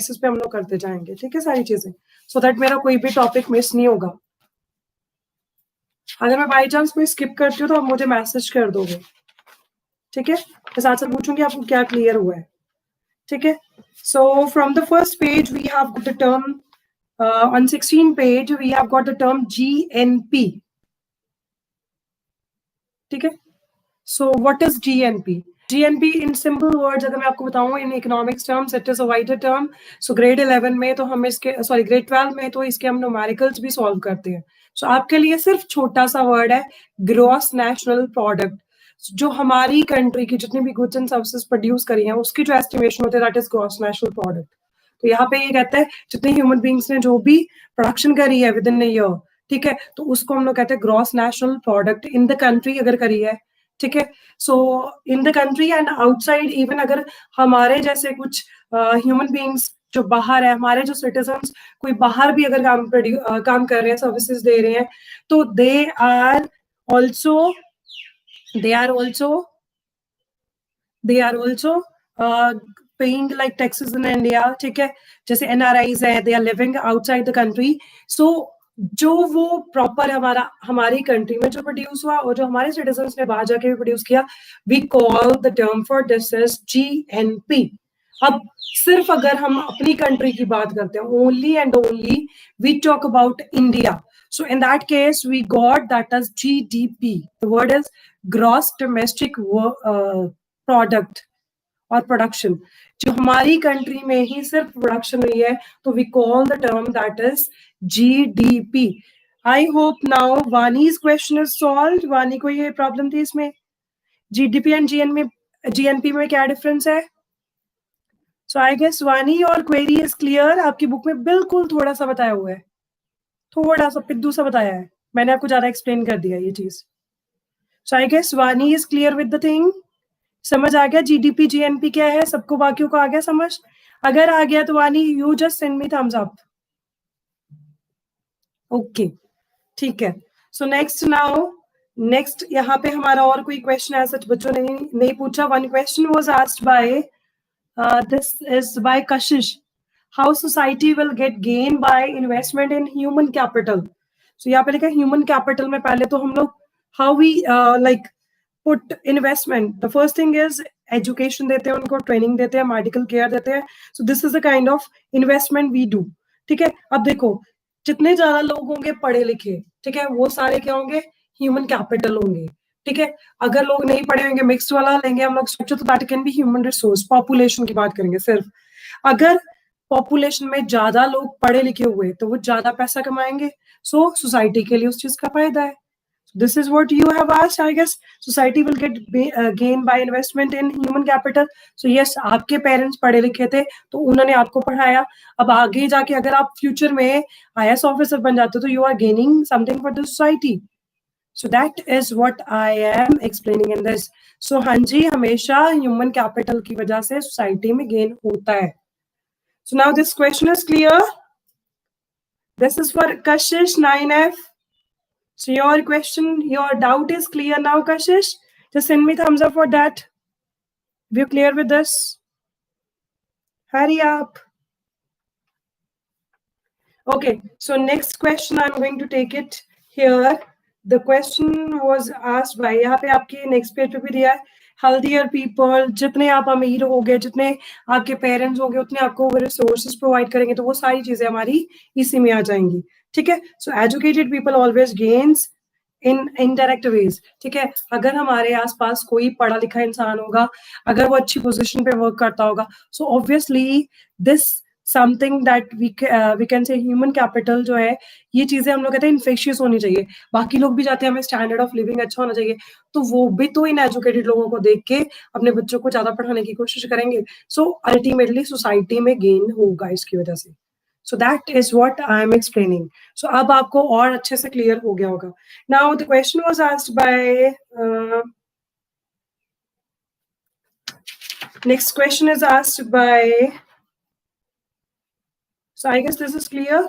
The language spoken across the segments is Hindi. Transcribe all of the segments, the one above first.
बेसिस पे हम लोग करते जाएंगे, ठीक है सारी चीजें, सो दैट मेरा कोई भी टॉपिक मिस नहीं होगा। अगर मैं बाई चांस कोई स्किप करती हूँ तो आप मुझे मैसेज कर दोगे, ठीक है। मैं साथ साथ पूछूंगी आपको क्या क्लियर हुआ है, ठीक है। So from the first page we have got the term on 16 page we have got the term GNP, ठीक है। So what is GNP? GNP in simple words अगर मैं आपको बताऊं in economics terms it is a wider term. So grade 11 में तो हम इसके grade 12 में तो इसके हम न्यूमेरिकल्स भी सॉल्व करते हैं। So आपके लिए सिर्फ छोटा सा वर्ड है ग्रॉस नेशनल प्रोडक्ट, जो हमारी कंट्री की जितनी भी गुड्स एंड सर्विसेज प्रोड्यूस करी हैं उसकी जो एस्टिमेशन होती है that is gross national product. तो यहाँ पे ये कहता है जितने ह्यूमन बींग्स ने जो भी प्रोडक्शन करी है विद इन अ ईयर, ठीक है, तो उसको हम लोग कहते हैं gross national product in the country अगर करी है, ठीक है। So in the country and outside even अगर हमारे जैसे कुछ ह्यूमन बींग्स जो बाहर है, हमारे जो सिटीजन्स कोई बाहर भी अगर काम कर रहे हैं, सर्विसेज दे रहे हैं, तो they are also paying like taxes in India, ठीक है। जैसे NRIs है, they are living outside the country, so जो वो प्रॉपर हमारी कंट्री में जो प्रोड्यूस हुआ और जो हमारे सिटीजन्स ने बाहर जाके भी प्रोड्यूस किया, we call the term for this is GNP। अब सिर्फ अगर हम अपनी कंट्री की बात करते हैं, only and only we talk about India, so in that case we got that as GDP. The word is gross domestic product और प्रोडक्शन, जो हमारी कंट्री में ही सिर्फ प्रोडक्शन हुई है, तो we call the term that is GDP. I hope now Wani's question is solved. Wani को ये प्रॉब्लम थी इसमें GDP एंड GNP में क्या डिफरेंस है? सो आई गेस वानी और क्वेरी इज क्लियर। आपकी बुक में बिल्कुल थोड़ा सा बताया हुआ है, थोड़ा सा पिद्दू सा बताया है, मैंने आपको ज्यादा एक्सप्लेन कर दिया ये चीज। सो आई गेस वानी is clear with the thing. समझ आ गया GDP GNP क्या है? सबको बाकियों को आ गया समझ? अगर आ गया तो वानी you just send me thumbs up. Okay, ठीक है। सो नेक्स्ट यहाँ पे हमारा और कोई क्वेश्चन है सच बच्चों ने नहीं पूछा। One question was asked by this is by Kashish, how society will get gain by investment in human capital. So यहाँ पे लिखा है ह्यूमन कैपिटल में पहले तो हम लोग how we like put investment. The first thing is education देते हैं उनको, ट्रेनिंग देते हैं, मेडिकल केयर देते हैं, so this is the kind of investment we do, ठीक है। अब देखो जितने ज्यादा लोग होंगे पढ़े लिखे, ठीक है, वो सारे क्या होंगे? ह्यूमन कैपिटल होंगे, ठीक है। अगर लोग नहीं पढ़े होंगे, मिक्स्ड वाला लेंगे हम लोग स्ट्रक्चर, तो that can be human resource. Population की बात करेंगे सिर्फ, अगर पॉपुलेशन में ज्यादा लोग पढ़े लिखे हुए तो वो ज्यादा पैसा कमाएंगे, सो सोसाइटी के लिए उस चीज का फायदा है। This is what you have asked. I guess society will get gain by investment in human capital. So yes, आपके पेरेंट्स पढ़े लिखे थे तो उन्होंने आपको पढ़ाया। अब आगे जाके अगर आप फ्यूचर में IAS ऑफिसर बन जाते हो तो you are gaining something for the society. So that is what I am explaining in this. So हाँ जी, हमेशा ह्यूमन कैपिटल की वजह से सोसाइटी में गेन होता है। So now this question is clear. This is for Kashish 9F. So your question, your doubt is clear now, Kashish. Just send me thumbs up for that. If you're clear with this, hurry up. Okay, so next question I'm going to take it here. The question was asked by, यहाँ पे आपके next page पे भी दिया है, healthier people, जितने आप अमीर होगे, जितने आपके पेरेंट्स होंगे, उतने आपको वो रिसोर्सेज प्रोवाइड करेंगे, तो वो सारी चीजें हमारी इसी में आ जाएंगी, ठीक है। So educated people always gains in indirect ways, ठीक है। अगर हमारे आसपास कोई पढ़ा लिखा इंसान होगा, अगर वो अच्छी पोजीशन पे वर्क करता होगा, so obviously this something that we can say human capital जो है, ये चीजें हम लोग कहते हैं इन्फेक्शियस होनी चाहिए। बाकी लोग भी जाते हैं हमें स्टैंडर्ड ऑफ लिविंग अच्छा होना चाहिए, तो वो भी तो इन एजुकेटेड लोगों को देख के अपने बच्चों को ज्यादा पढ़ाने की कोशिश करेंगे। सो अल्टीमेटली सोसाइटी में गेन होगा इसकी वजह से। So that is what I am explaining. So अब आपको और अच्छे से क्लियर हो गया होगा। Now the question was asked by next question is asked by, so I guess this is clear,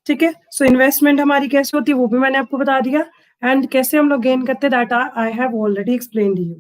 ठीक है। सो इन्वेस्टमेंट हमारी कैसे होती है वो भी मैंने आपको बता दिया, एंड कैसे हम लोग गेन करते हैं that I have already explained you,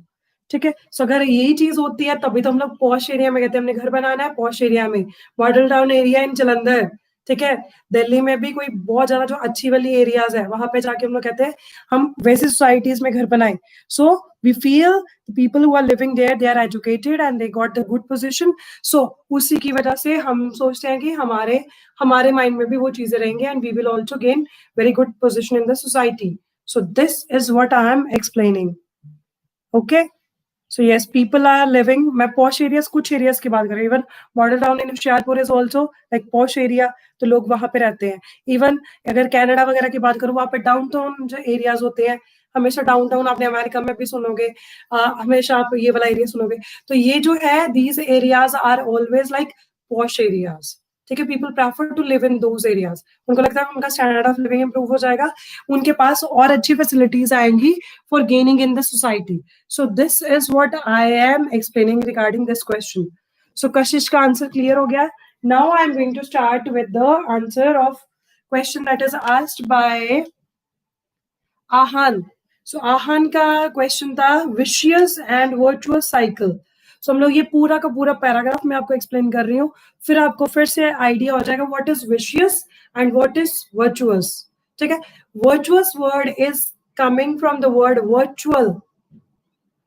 ठीक है। सो अगर यही चीज होती है तभी तो हम लोग पॉश एरिया में कहते हैं हमने घर बनाना है पॉश एरिया में, model town area in Jalandhar, ठीक है। दिल्ली में भी कोई बहुत ज्यादा जो अच्छी वाली एरियाज है वहां पे जाके हम लोग कहते हैं हम वैसी सोसाइटीज में घर बनाए। So we feel people who are living there they are educated and they got the good position. So उसी की वजह से हम सोचते हैं कि हमारे हमारे माइंड में भी वो चीजें रहेंगी and we will also gain very good position in the society. So this is what I am explaining. Okay, so yes people are living, मैं पॉश एरियाज कुछ एरियाज की बात कर रही हूँ, even model town in Hoshiarpur is also like posh area, तो लोग वहां पे रहते हैं। इवन अगर कनाडा वगैरह की बात करूँ वहां पे डाउन टाउन जो एरियाज होते हैं, हमेशा डाउन टाउन आपने अमेरिका में भी सुनोगे, हमेशा आप ये वाला एरिया सुनोगे। तो ये जो है these areas are always like posh areas, ठीक है। People prefer to live in those areas, उनको लगता है उनका स्टैंडर्ड ऑफ लिविंग इंप्रूव हो जाएगा, उनके पास और अच्छी फैसिलिटीज आएंगी for gaining in the society. So this is what I am explaining regarding this question. So Kashish का आंसर क्लियर हो गया। Now I am going to start with the answer of question that is asked by Ahan. So Ahan का क्वेश्चन था vicious and virtuous cycle. So हम लोग ये पूरा का पूरा पैराग्राफ मैं आपको एक्सप्लेन कर रही हूँ, फिर आपको फिर से आइडिया हो जाएगा what is vicious and what is virtuous, ठीक है। Virtuous word is coming from the word virtual,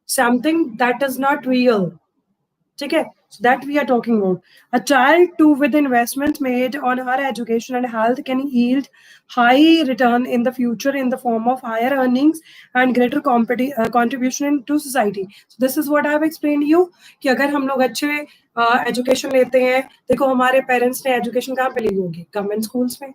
something that is not real, ठीक है। So that we are talking about. A child too with investments made on her education and health can yield high return in the future in the form of higher earnings and greater contribution to society. So this is what I have explained you कि अगर हम लोग अच्छे एजुकेशन लेते हैं, देखो हमारे पेरेंट्स ने एजुकेशन कहाँ पे ली होगी, गवर्नमेंट स्कूल्स में।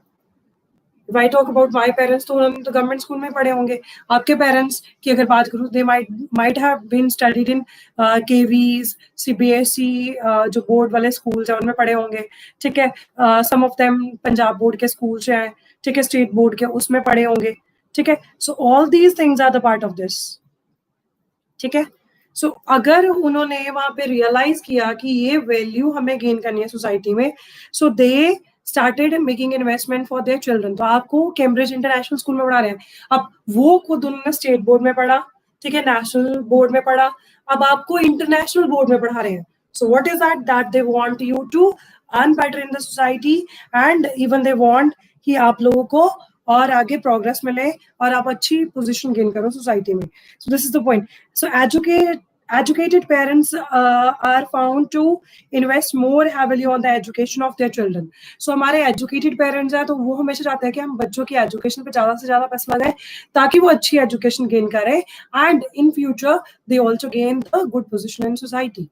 If I talk about my parents, तो उन्होंने तो गवर्नमेंट स्कूल में पढ़े होंगे। आपके पेरेंट्स की अगर बात करूँ, they might have been studied in KVs, CBSE, जो बोर्ड वाले स्कूल्स हैं उनमें पढ़े होंगे, ठीक है। Some of them Punjab board के स्कूल्स हैं, ठीक है, स्टेट बोर्ड के उसमें पढ़े होंगे, ठीक है। So all these things are the part of this, ठीक है। सो अगर उन्होंने वहां पे रियलाइज किया कि ये वैल्यू हमें गेन करनी है सोसाइटी में, so they started making investment for their children. तो आपको कैम्ब्रिज इंटरनेशनल स्कूल में पढ़ा रहे हैं, अब वो खुद उन्होंने स्टेट बोर्ड में पढ़ा, ठीक है, नेशनल बोर्ड में पढ़ा, अब आपको इंटरनेशनल बोर्ड में पढ़ा रहे हैं। So what is that they want you to earn better in the society and even they want कि आप लोगों को और आगे प्रोग्रेस मिले और आप अच्छी पोजीशन गेन करो सोसाइटी में। सो this is the point. So educated parents are found to invest more heavily on the education of their children. So हमारे educated parents हैं तो वो हमेशा चाहते हैं कि हम बच्चों की education पे ज़्यादा से ज़्यादा पैसा लगाएं ताकि वो अच्छी education gain करें and in future they also gain the good position in society.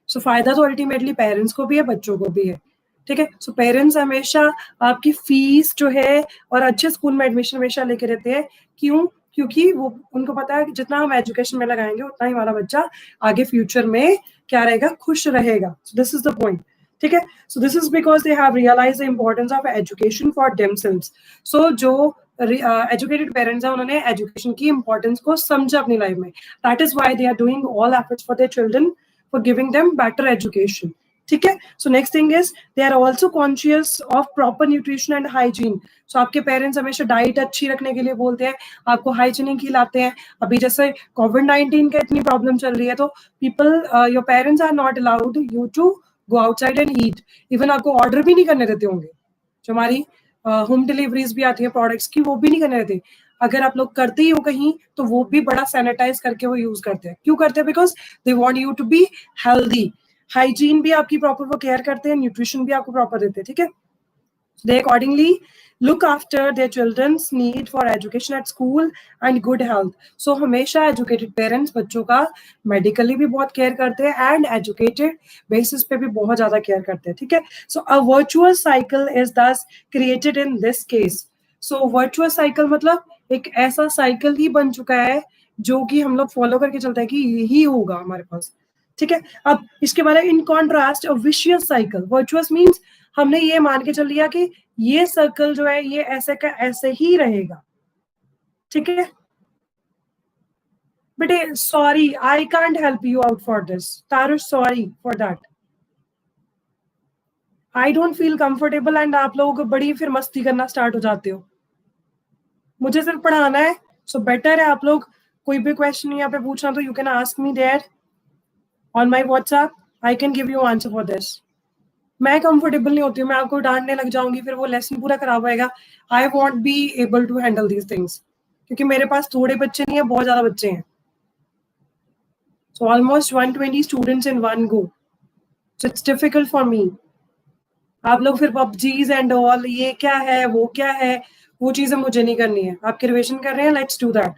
So फायदा तो ultimately parents को भी है, बच्चों को भी है, ठीक है। सो पेरेंट्स हमेशा आपकी फीस जो है और अच्छे स्कूल में एडमिशन हमेशा लेके रहते हैं, क्यों? क्योंकि वो उनको पता है कि जितना हम एजुकेशन में लगाएंगे उतना ही हमारा बच्चा आगे फ्यूचर में क्या रहेगा, खुश रहेगा। So this is the point, ठीक है। So this is because they have realise the importance of education for themselves. So जो एजुकेटेड पेरेंट्स हैं उन्होंने एजुकेशन की इंपॉर्टेंस को समझा अपनी लाइफ में, that is why they are doing all efforts for their children for giving them better education, ठीक है। So next thing is they are also conscious of proper nutrition and hygiene. So आपके पेरेंट्स हमेशा डाइट अच्छी रखने के लिए बोलते हैं, आपको हाइजीनिक खिलाते हैं। अभी जैसे कोविड-19 का इतनी प्रॉब्लम चल रही है तो people, your parents are not allowed you to go outside and eat, even आपको ऑर्डर भी नहीं करने देते होंगे। जो हमारी होम डिलीवरीज भी आती है प्रोडक्ट्स की, वो भी नहीं करने देते। अगर आप लोग करते ही हो कहीं तो वो भी बड़ा सैनिटाइज करके वो यूज करते हैं। क्यों करते हैं? Because they want you to be healthy. Hygiene भी आपकी प्रॉपर वो केयर करते हैं, न्यूट्रिशन भी आपको प्रॉपर देते हैं, ठीक है। They accordingly look after their children's need for education at school and good health. So हमेशा educated parents बच्चों का medically भी बहुत केयर करते हैं and educated basis पे भी बहुत ज्यादा केयर करते हैं, ठीक है। So a virtuous cycle is thus created in this case. So virtuous cycle मतलब एक ऐसा साइकिल ही बन चुका है जो कि हम लोग फॉलो करके चलते हैं कि यही होगा हमारे पास, ठीक है। अब इसके बारे में in contrast vicious cycle, virtuous means हमने ये मान के चल लिया कि ये सर्कल जो है ये ऐसे का ऐसे ही रहेगा, ठीक है। बेटे sorry, I can't help you out for this तारुष, sorry for that, I don't feel comfortable and आप लोगों को बड़ी फिर मस्ती करना स्टार्ट हो जाते हो। मुझे सिर्फ पढ़ाना है, सो बेटर है आप लोग कोई भी क्वेश्चन यहाँ पे पूछना तो you can ask me there on my WhatsApp, I can give you answer for this. मैं कंफर्टेबल नहीं होती हूँ, मैं आपको डांटने लग जाऊंगी, फिर वो लेसन पूरा खराब होएगा. I won't be able to handle these things, क्योंकि मेरे पास थोड़े बच्चे नहीं है, बहुत ज्यादा बच्चे हैं. So almost 120 students in one go, so it's difficult for me. आप लोग फिर पबजीज एंड ऑल, ये क्या है वो क्या है, वो चीजें मुझे नहीं करनी है. आपके रिविजन कर रहे हैं, लेट्स डू दैट.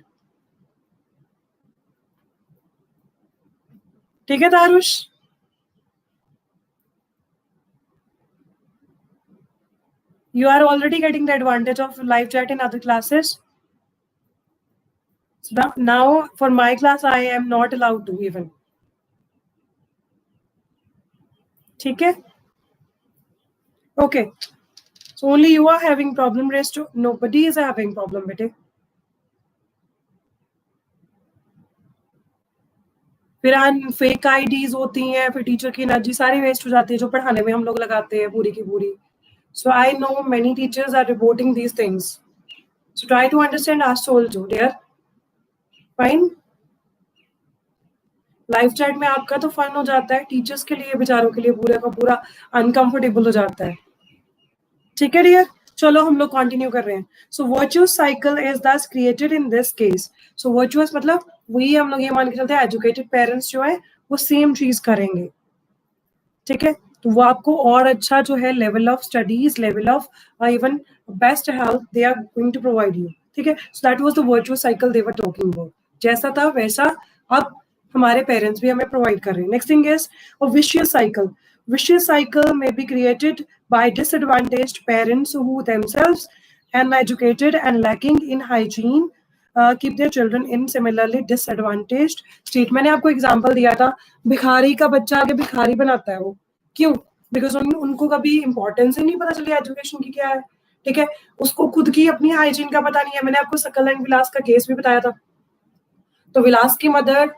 ठीक है तारुष? You are already getting the advantage of live chat in other classes. So now for my class, I am not allowed to even. ठीक है? Okay. So only you are having problem, rest nobody is having problem, बेटे. फिर फेक आईडीज होती हैं, फिर टीचर की एनर्जी सारी वेस्ट हो जाती है जो पढ़ाने में हम लोग लगाते हैं पूरी की पूरी. So I know many teachers are reporting these things. So try to understand us also, dear. Fine. Live chat में आपका तो फन हो जाता है, टीचर्स के लिए बेचारों के लिए पूरा का पूरा अनकंफर्टेबल हो जाता है. ठीक है डियर, चलो हम लोग कंटिन्यू कर रहे हैं. सो वर्चुअस साइकिल इज दस created in this case. So virtuous मतलब वही हम लोग ये मान के चलते हैं, एजुकेटेड पेरेंट्स जो है वो सेम चीज करेंगे. ठीक है, तो वो आपको और अच्छा जो है level of studies, level of even best health they are going to provide you. ठीक है, so that was the virtuous cycle they were talking about. जैसा था वैसा अब हमारे पेरेंट्स भी हमें प्रोवाइड कर रहे हैं. Next thing is a vicious cycle. Vicious cycle may be created by disadvantaged parents who themselves uneducated and lacking in hygiene keep their children in similarly disadvantaged state. मैंने आपको एग्जांपल दिया था, भिखारी का बच्चा आगे भिखारी बनाता है वो. क्यों? बिकॉज उनको कभी इंपॉर्टेंस ही नहीं पता चली एजुकेशन की क्या है. ठीक है, उसको खुद की अपनी हाइजीन का पता नहीं है. मैंने आपको सकल एंड विलास का केस भी बताया था. तो विलास की मदर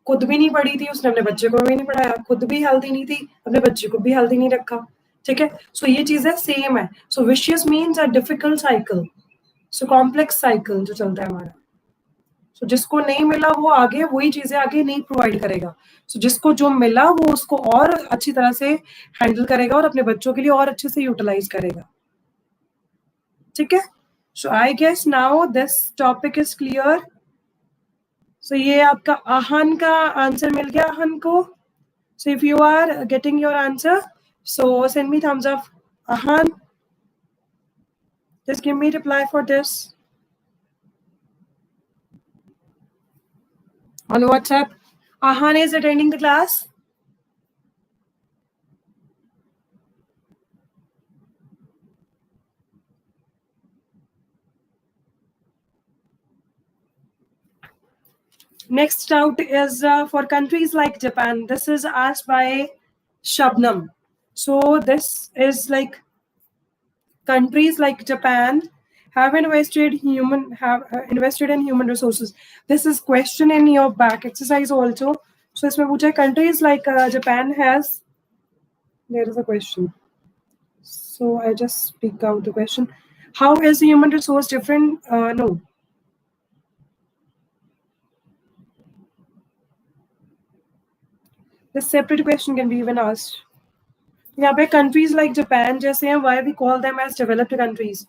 खुद भी नहीं पढ़ी थी, उसने अपने बच्चे को भी नहीं पढ़ाया, खुद भी हेल्दी नहीं थी, अपने बच्चे को भी हेल्दी नहीं रखा. ठीक है, सो ये चीजें सेम है. So vicious means a difficult cycle, so complex cycle जो चलता है हमारा. सो जिसको नहीं मिला वो आगे वही चीजें आगे नहीं प्रोवाइड करेगा. सो जिसको जो मिला वो उसको और अच्छी तरह से हैंडल करेगा और अपने बच्चों के लिए और अच्छे से यूटिलाइज करेगा. ठीक है, so I guess now this topic is clear. So ये आपका आहन का आंसर मिल गया आहन को. So if you are getting your answer, so send me thumbs up. Ahan, just give me reply for this on WhatsApp. Ahan is attending the class. Next doubt is for countries like Japan. This is asked by Shabnam. So this is like countries like Japan have invested in human resources. This is question in your back exercise also. So इसमें पूछा है countries like Japan has. There is a question. So I just speak out the question. How is the human resource different? No. This separate question can be even asked. यहाँ पे countries like Japan जैसे हैं, why we call them as developed countries,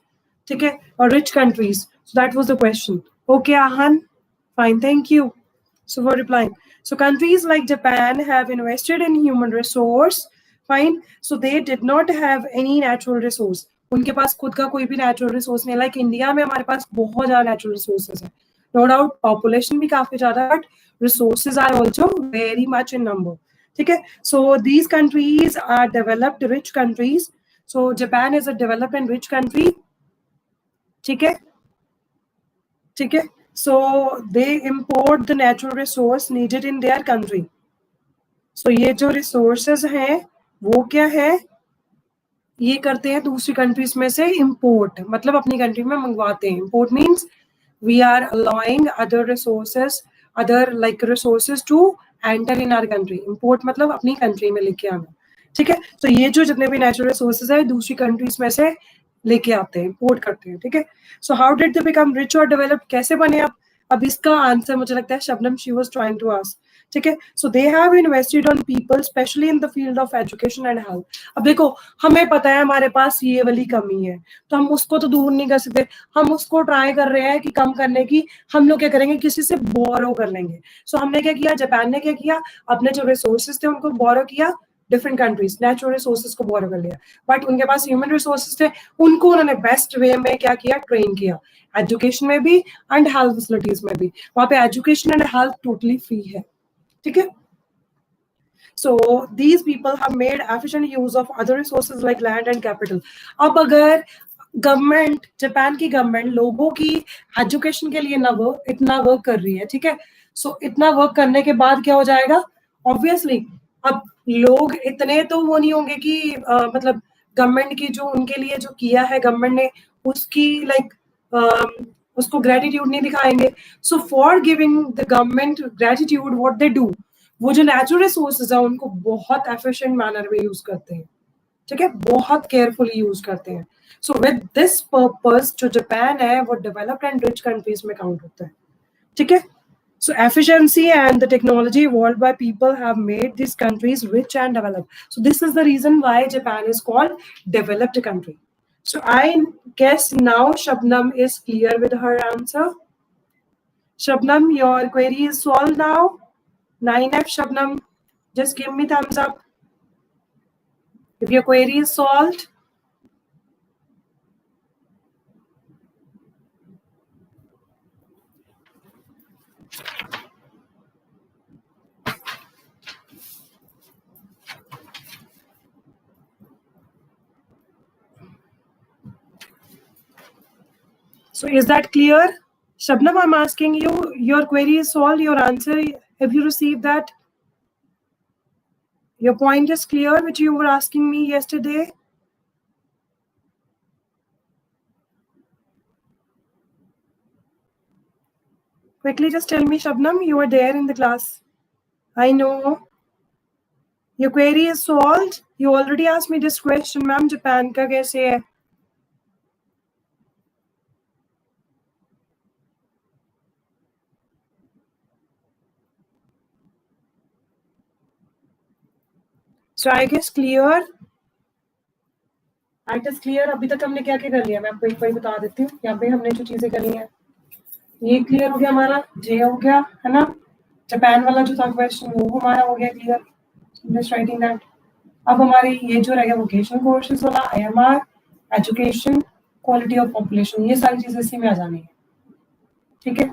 ठीक है, or rich countries. So that was the question. Okay, Ahan, fine, thank you. So for replying, so countries like Japan have invested in human resource, fine. So they did not have any natural resource. उनके पास खुद का कोई भी natural resource नहीं. Like India में हमारे पास बहुत ज़्यादा natural resources है. No doubt, population भी काफी ज़्यादा, but resources are also very much in number. ठीक है, so these countries are developed rich countries. So Japan is a developed and rich country. ठीक है, ठीक है. So they import the natural resource needed in their country. So ये जो resources हैं वो क्या है, ये करते हैं दूसरी कंट्रीज में से import, मतलब अपनी कंट्री में मंगवाते हैं. Import means we are allowing other resources, other like resources to enter in our country. Import मतलब अपनी कंट्री में लेके आना. ठीक है, तो ये जो जितने भी नेचुरल रिसोर्सेज है दूसरी कंट्रीज में से लेके आते हैं, इंपोर्ट करते हैं. ठीक है, so how did they become rich और डेवलप्ड, कैसे बने आप अब इसका आंसर मुझे लगता है Shabnam she was trying to ask, ठीक है. So they have invested on people specially in the field of education and health. अब देखो हमें पता है हमारे पास ये वाली कमी है, तो हम उसको तो दूर नहीं कर सकते, हम उसको ट्राई कर रहे हैं कि कम करने की. हम लोग क्या करेंगे, किसी से बोरो कर लेंगे. सो हमने क्या किया, जापान ने क्या किया, अपने जो रिसोर्सेज थे उनको बोरो किया, डिफरेंट कंट्रीज नेचुरल रिसोर्सेज को बोरो कर लिया, बट उनके पास ह्यूमन रिसोर्सेज थे, उनको उन्होंने बेस्ट वे में क्या किया, ट्रेन किया, एजुकेशन में भी एंड हेल्थ फैसिलिटीज में भी. वहां पे education and health totally free है, ठीक है. So these people have made efficient use of other resources like land and capital. अब अगर गवर्नमेंट, जापान की गवर्नमेंट लोगों की एजुकेशन के लिए इतना वर्क कर रही है, ठीक है. सो इतना वर्क करने के बाद क्या हो जाएगा, ऑब्वियसली अब लोग इतने तो वो नहीं होंगे कि मतलब गवर्नमेंट की जो उनके लिए जो किया है गवर्नमेंट ने उसकी उसको ग्रेटिट्यूड नहीं दिखाएंगे. So for giving the government gratitude what they do, वो जो नेचुरल रिसोर्सेज है उनको बहुत एफिशिएंट मैनर में यूज करते हैं, ठीक है, बहुत केयरफुली यूज करते हैं. सो विद दिस पर्पस जो जापान है वो डेवलप्ड एंड रिच कंट्रीज में काउंट होता है, ठीक है. So efficiency and the technology evolved by people have made these countries rich and developed. So this is the reason why Japan is called developed country. So I guess now Shabnam is clear with her answer. Shabnam, your query is solved now. 9F Shabnam, just give me thumbs up if your query is solved. So is that clear? Shabnam, I'm asking you, your query is solved, your answer, have you received that? Your point is clear, which you were asking me yesterday. Quickly just tell me, Shabnam, you were there in the class. I know. Your query is solved. You already asked me this question, ma'am, Japan का कैसे है? So I guess clear. It is clear. अभी तक हमने क्या क्या कर लिया, मैं आपको एक बार बता देती हूँ. यहाँ पे हमने जो चीजें करी हैं, ये क्लियर हो गया हमारा, जे हो गया है ना. जापान वाला जो था क्वेश्चन वो हमारा हो गया क्लियर. Just writing that. अब हमारे ये जो रहेगा वोकेशनल कोर्सेज वाला, IMR, education, quality of population, ये सारी चीजें इसी में आ जानी है, ठीक है.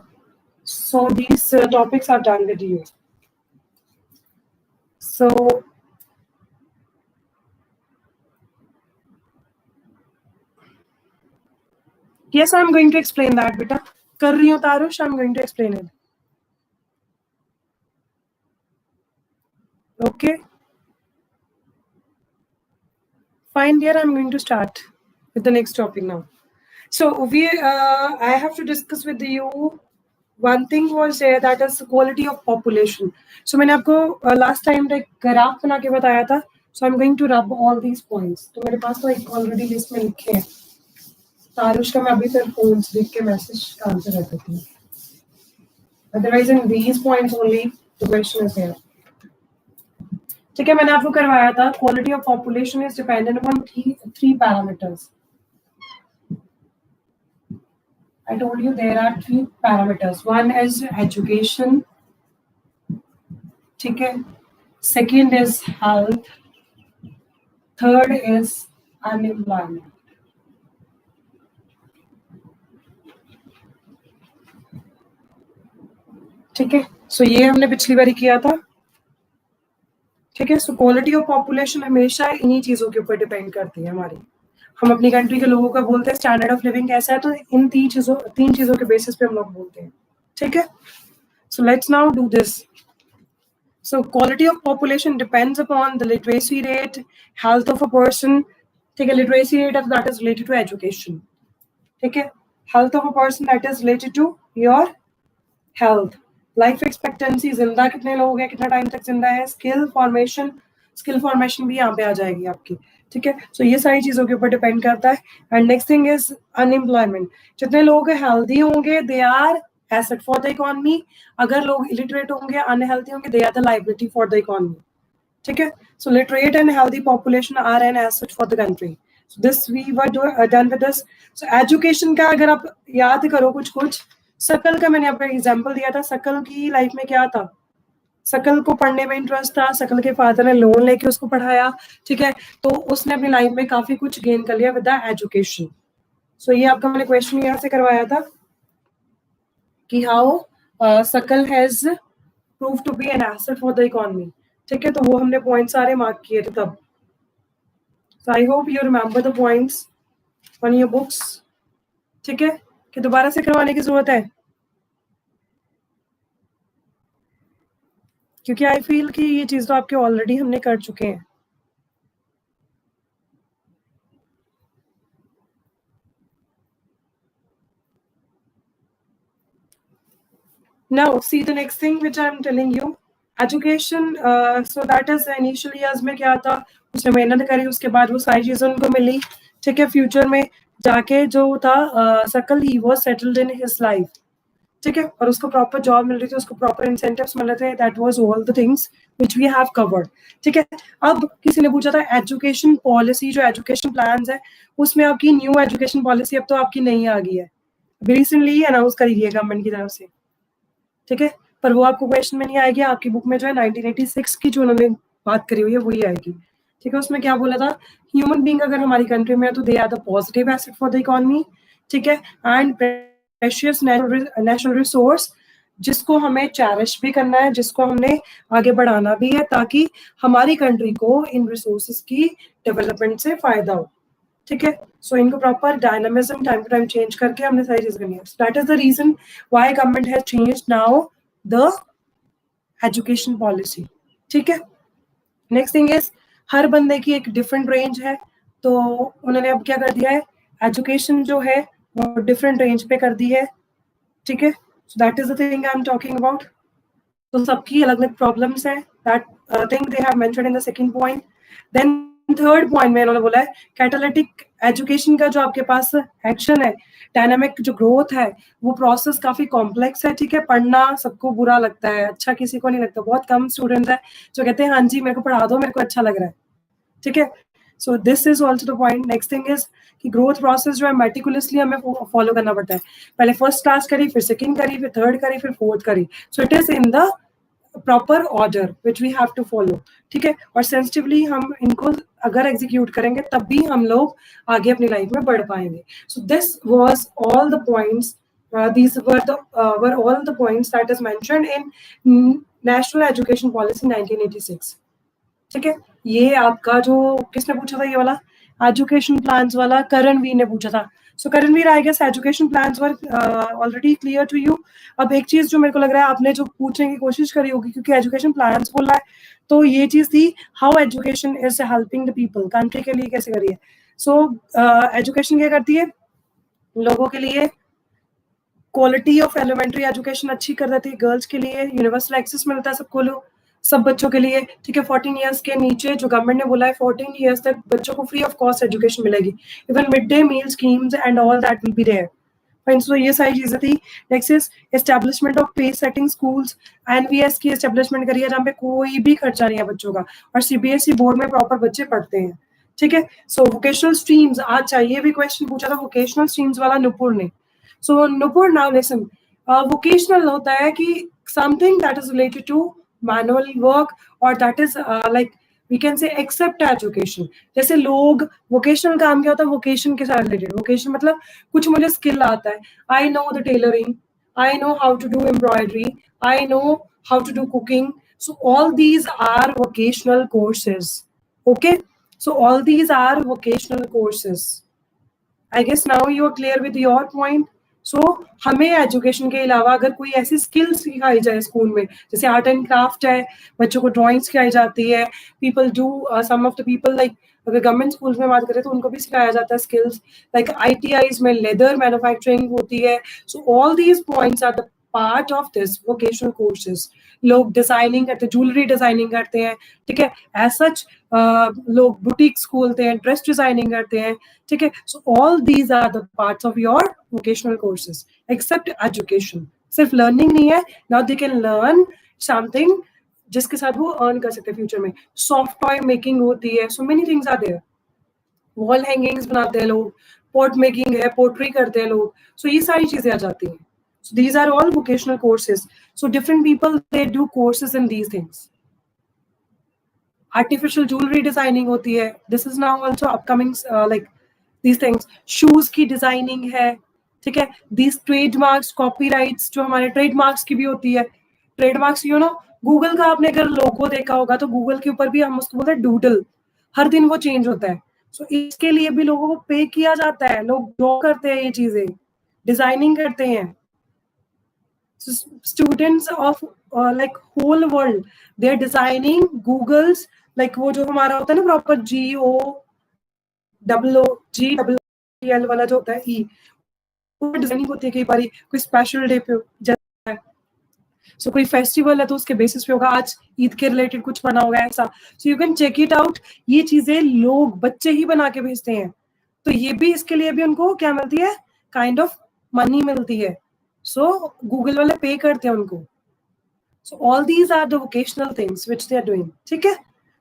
So these topics are done with you. So yes, I'm going to explain that, beta. कर रही हूँ तारुष, I'm going to explain it. Okay. Fine, dear. I'm going to start with the next topic now. So I have to discuss with you. One thing was there, that is quality of population. So मैंने आपको last time एक ग्राफ बना के बताया था. So I'm going to rub all these points. तो मेरे पास तो एक already list में लिखे हैं. तारुष का मैं अभी फिर फोन से देख के मैसेज का आंसर कर देती हूँ. Otherwise in these points only the question is here. ठीक है, मैंने आपको करवाया था quality of population is dependent upon three parameters. I told you there are 3 parameters. One is education, ठीक है. Second is health. Third is unemployment. ठीक है, सो ये हमने पिछली बार किया था, ठीक है. सो क्वालिटी ऑफ पॉपुलेशन हमेशा इन्हीं चीजों के ऊपर डिपेंड करती है हमारी. हम अपनी कंट्री के लोगों का बोलते हैं स्टैंडर्ड ऑफ लिविंग कैसा है, तो इन तीन चीजों के बेसिस पे हम लोग बोलते हैं, ठीक है. So let's now do this. So quality of population depends upon the literacy rate, health of a person, ठीक है. Literacy rate that is related to education, ठीक है. Health of a person that is related to your health. Life expectancy, जिंदा कितने लोग हैं, कितना टाइम तक जिंदा है. स्किल फॉर्मेशन भी यहाँ पे आ जाएगी आपकी, ठीक है. सो ये सारी चीजों के ऊपर डिपेंड करता है. And next thing is unemployment. जितने लोग हेल्दी होंगे they are asset for the economy. अगर लोग illiterate होंगे, unhealthy होंगे, they are the liability for the economy. ठीक है? So literate and healthy population are an asset for the country. So this we were done with this. So education का अगर आप याद करो कुछ सकल का मैंने आपको एग्जांपल दिया था. सकल की लाइफ में क्या था? सकल को पढ़ने में इंटरेस्ट था. सकल के फादर ने लोन लेके उसको पढ़ाया. ठीक है? तो उसने अपनी लाइफ में काफी कुछ गेन कर लिया विद द एजुकेशन. सो ये आपका मैंने क्वेश्चन यहाँ से करवाया था कि how skill has proved to be an asset for the economy. ठीक है? तो वो हमने पॉइंट सारे मार्क किए थे तब. So I hope you remember the points on your books. ठीक है? कि दोबारा से करवाने की जरूरत है? क्योंकि आई फील कि ये चीज तो आपके ऑलरेडी हमने कर चुके हैं. Now see the next thing which I'm telling you. Education, so that is initial years में क्या था, उसने मेहनत करी, उसके बाद वो सारी चीजें उनको मिली. ठीक है? फ्यूचर में जाके जो था सकल, he was settled in his life. ठीक है? और उसको प्रॉपर जॉब मिल रही थी, उसको प्रॉपर इंसेंटिव्स मिल रहे थे. That was all the things which we have covered. ठीक है? अब किसी ने पूछा था एजुकेशन पॉलिसी, जो एजुकेशन प्लान्स है उसमें आपकी न्यू एजुकेशन पॉलिसी अब तो आपकी नहीं आ गई है, रिसेंटली अनाउंस करी है गवर्नमेंट की तरफ से. ठीक है? पर वो आपको क्वेश्चन में नहीं आएगी. आपकी बुक में जो है 1986 की जो उन्होंने बात करी हुई है वही आएगी. ठीक है? उसमें क्या बोला था, ह्यूमन बीइंग अगर हमारी कंट्री में है तो they are the positive asset for the economy. ठीक है? एंड प्रेशियस नेशनल रिसोर्स, जिसको हमें चेरिश भी करना है, जिसको हमने आगे बढ़ाना भी है, ताकि हमारी कंट्री को इन रिसोर्सेज की डेवलपमेंट से फायदा हो. ठीक है? सो इनको proper dynamism time to time change करके हमने सारी चीज करनी है. That is the reason why government has changed now the education policy. ठीक है? नेक्स्ट थिंग इज, हर बंदे की एक डिफरेंट रेंज है, तो उन्होंने अब क्या कर दिया है, एजुकेशन जो है वो डिफरेंट रेंज पे कर दी है. ठीक है? So that is the thing I am talking about. तो सबकी अलग अलग प्रॉब्लम्स है. That thing they have mentioned in the second point. Then third point में उन्होंने बोला है कैटालिटिक एजुकेशन का जो आपके पास एक्शन है, डायनामिक जो ग्रोथ है, वो प्रोसेस काफी कॉम्प्लेक्स है. ठीक है? पढ़ना सबको बुरा लगता है, अच्छा किसी को नहीं लगता. बहुत कम स्टूडेंट्स है जो कहते हैं हाँ जी मेरे को पढ़ा दो, मेरे को अच्छा लग रहा है. ठीक है? So this is also the point. Next thing is कि ग्रोथ प्रोसेस जो है मेटिकुलसली हमें फॉलो करना पड़ता है. पहले फर्स्ट क्लास करी, फिर सेकंड करी, फिर थर्ड करी, फिर फोर्थ करी. So it is in the proper order which we have to follow. ठीक है? और सेंसिटिवली हम इनको अगर एग्जीक्यूट करेंगे तब भी हम लोग आगे अपनी लाइफ में बढ़ पाएंगे. So this was all the points, these were all the points that is mentioned in National Education Policy 1986. ठीक है? ये आपका जो किसने पूछा था, ये वाला एजुकेशन प्लान्स वाला करणवीर ने पूछा था. So Karanveer, I guess education plans were already clear to you. अब एक चीज जो मेरे को लग रहा है आपने जो पूछने की कोशिश करी होगी, क्योंकि एजुकेशन प्लान्स बोला है तो ये चीज थी how education is helping the people, country के लिए कैसे करिए. सो एजुकेशन क्या करती है, लोगों के लिए क्वालिटी ऑफ एलिमेंट्री एजुकेशन अच्छी कर देती है. गर्ल्स के लिए यूनिवर्सल एक्सेस मिलता है सबको, सब बच्चों के लिए. ठीक है? 14 इयर्स के नीचे जो गवर्नमेंट ने बोला है 14 इयर्स तक बच्चों को फ्री ऑफ कॉस्ट एजुकेशन मिलेगी. Even mid day meal schemes and all that will be there. सो ये सारी चीजें थी. Next is establishment of pace setting schools. NVS की एस्टेब्लिशमेंट करी है जहाँ पे कोई भी खर्चा नहीं है बच्चों का, और सीबीएसई बोर्ड में प्रॉपर बच्चे पढ़ते हैं. ठीक है? सो वोकेशनल स्ट्रीम्स आज चाहिए भी क्वेश्चन पूछा था वोकेशनल स्ट्रीम्स वाला नुपुर ने. So Nupur, now listen, vocational होता है कि something that is related to manual work, or that is like we can say except education. जैसे लोग वोकेशनल काम क्या होता है, वोकेशन के साथ रिलेटेड. वोकेशन मतलब कुछ मुझे स्किल आता है, I know the tailoring, I know how to do embroidery, I know how to do cooking. So all these are vocational courses. Okay? So all these are vocational courses. I guess now you are clear with your point. So हमें एजुकेशन के अलावा अगर कोई ऐसी स्किल्स सिखाई जाए स्कूल में, जैसे आर्ट एंड क्राफ्ट है, बच्चों को ड्राइंग सिखाई जाती है. People do some of the people like अगर गवर्नमेंट स्कूल्स में बात करें तो उनको भी सिखाया जाता है स्किल्स. लाइक आईटीआईज में लेदर मैन्युफैक्चरिंग होती है. So all these points are the part of this vocational courses. लोग डिजाइनिंग करते हैं, ज्वेलरी डिजाइनिंग करते हैं. ठीक है? एज सच लोग बुटीक्स खोलते हैं, ड्रेस डिजाइनिंग करते हैं. ठीक है? So all these are the parts of your vocational courses except education. सिर्फ लर्निंग नहीं है, now they can learn something जिसके साथ वो अर्न कर सकते हैं फ्यूचर में. सॉफ्ट टॉय मेकिंग होती है, so many things are there. Wall hangings बनाते हैं लोग, पोर्ट मेकिंग है, पोट्री करते हैं लोग, सो ये सारी चीजें आ जाती हैं. So these are all vocational courses. So different people, they do courses in these things. Artificial jewelry designing होती है. This is now also upcoming, like these things. Shoes की designing है, ठीक है. These trademarks, copyrights जो हमारे trademarks की भी होती है. Trademarks, you know, Google का आपने अगर लोगो देखा होगा तो Google के ऊपर भी हम उसको बोलते हैं डूडल. हर दिन वो चेंज होता है. So इसके लिए भी लोगों को पे किया जाता है. लोग ड्रॉ करते हैं ये चीजें, डिजाइनिंग करते हैं. So students of like whole world, they are designing Google's, like वो जो हमारा होता है ना proper GOOGL वाला जो होता है E, वो डिजाइनिंग होती है. कई बार कोई स्पेशल डे पे जाता है, सो कोई फेस्टिवल है तो उसके बेसिस पे होगा. आज ईद के रिलेटेड कुछ बना होगा ऐसा, so you can check it out. ये चीजें लोग बच्चे ही बना के भेजते हैं, तो ये भी इसके लिए भी उनको क्या मिलती है, काइंड ऑफ मनी मिलती है. So Google वाले पे करते हैं उनको. So all these are the vocational things which they are doing. ठीक है?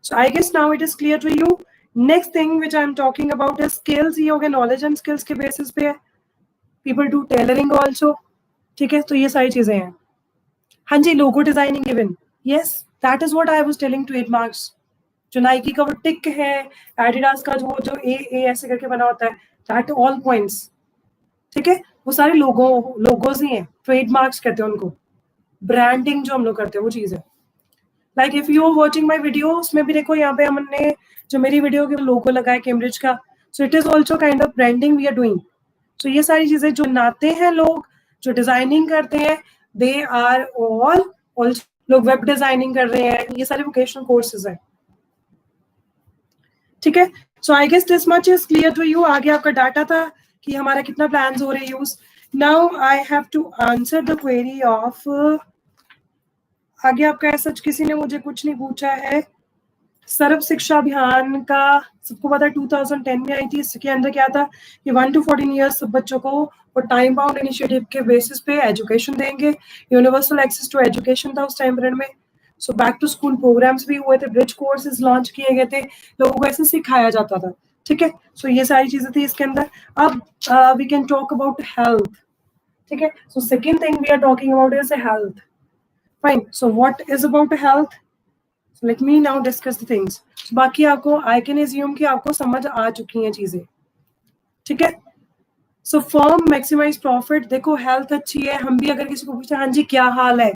So I guess now it is clear to you. Next thing which I am talking about is skills. ये हो गया knowledge and skills के basis पे है. People do tailoring also. ठीक है? तो ये सारी चीजें हैं. हाँ जी, logo designing even. Yes, that is what I was telling to 8 marks. जो नाइकी का वो टिक है, एडिडास का जो ए ऐसे करके बना होता है, that all points. ठीक है, वो सारे लोगोज ही हैं, ट्रेडमार्क्स कहते हैं उनको. ब्रांडिंग जो हम लोग करते हैं वो चीज है. Like if you are watching my video, उसमें भी देखो यहाँ पे हमने जो मेरी वीडियो के लोगो लगाया कैम्ब्रिज का, so it is also kind of branding we are doing. So ये सारी चीजें जो बनाते हैं लोग, जो डिजाइनिंग करते हैं, दे आर ऑल ऑल्सो. लोग वेब डिजाइनिंग कर रहे हैं, ये सारे वोकेशनल कोर्सेज है. ठीक है, so I guess this much is clear to you. आगे आपका डाटा था कि हमारा कितना प्लान्स हो रहे हैं use. Now I have to answer the query of, आगे आपका ऐसा किसी ने मुझे कुछ नहीं पूछा है. सर्व शिक्षा अभियान का सबको पता है 2010 में आई थी. इसके अंदर क्या था कि 1 to 14 ईयर्स सब बच्चों को वो टाइम बाउंड इनिशिएटिव के बेसिस पे एजुकेशन देंगे. यूनिवर्सल एक्सेस टू एजुकेशन था उस टाइम पीरियड में. So back to school programs भी हुए थे, ब्रिज कोर्सेज लॉन्च किए गए थे, लोगों को ऐसे सिखाया जाता था. ठीक है, सो ये सारी चीजें थी इसके अंदर. अब we can talk about health. ठीक है, so second thing we are talking about is health. Fine, so what is about health. Let me now discuss the things. बाकी आपको आई कैन एज्यूम कि आपको समझ आ चुकी हैं चीजें. ठीक है, सो फर्म मैक्सिमाइज प्रॉफिट. देखो हेल्थ अच्छी है, हम भी अगर किसी को पूछे हाँ जी क्या हाल है,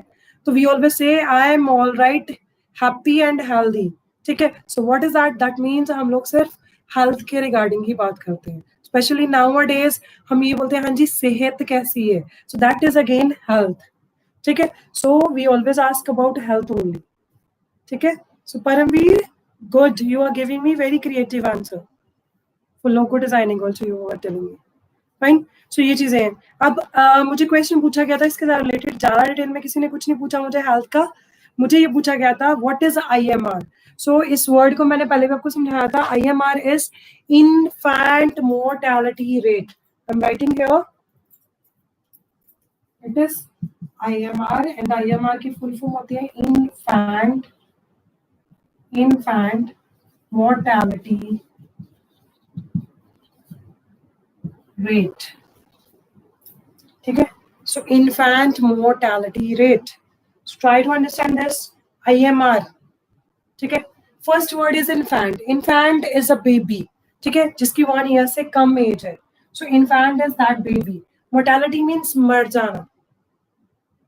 तो we always say I am all right, happy and healthy. ठीक है, so what is that, that means हम लोग सिर्फ हेल्थ के रिगार्डिंग ही बात करते हैं. स्पेशली नाउअडेज हम ये बोलते हैं हाँ जी सेहत कैसी है, so that is again health. ठीक है, so we always ask about health only. ठीक है, so Paramveer, good, you are giving me very creative answer for logo designing also you are telling me. Fine, so ये चीजें हैं. अब मुझे क्वेश्चन पूछा गया था इसके साथ रिलेटेड, ज्यादा डिटेल में किसी ने कुछ नहीं पूछा मुझे हेल्थ का. मुझे ये पूछा गया था व्हाट इज IMR. सो इस वर्ड को मैंने पहले भी आपको समझाया था. IMR is infant mortality rate. I am writing here, it is IMR and IMR की फुल फॉर्म होती है इन्फैंट मोर्टेलिटी रेट. ठीक है, so infant mortality rate. Try to understand this IMR. ठीक है, first word is infant. Infant is a baby. ठीक है, जिसकी 1 ईयर से कम एज है. So infant is that baby. Mortality means मर जाना.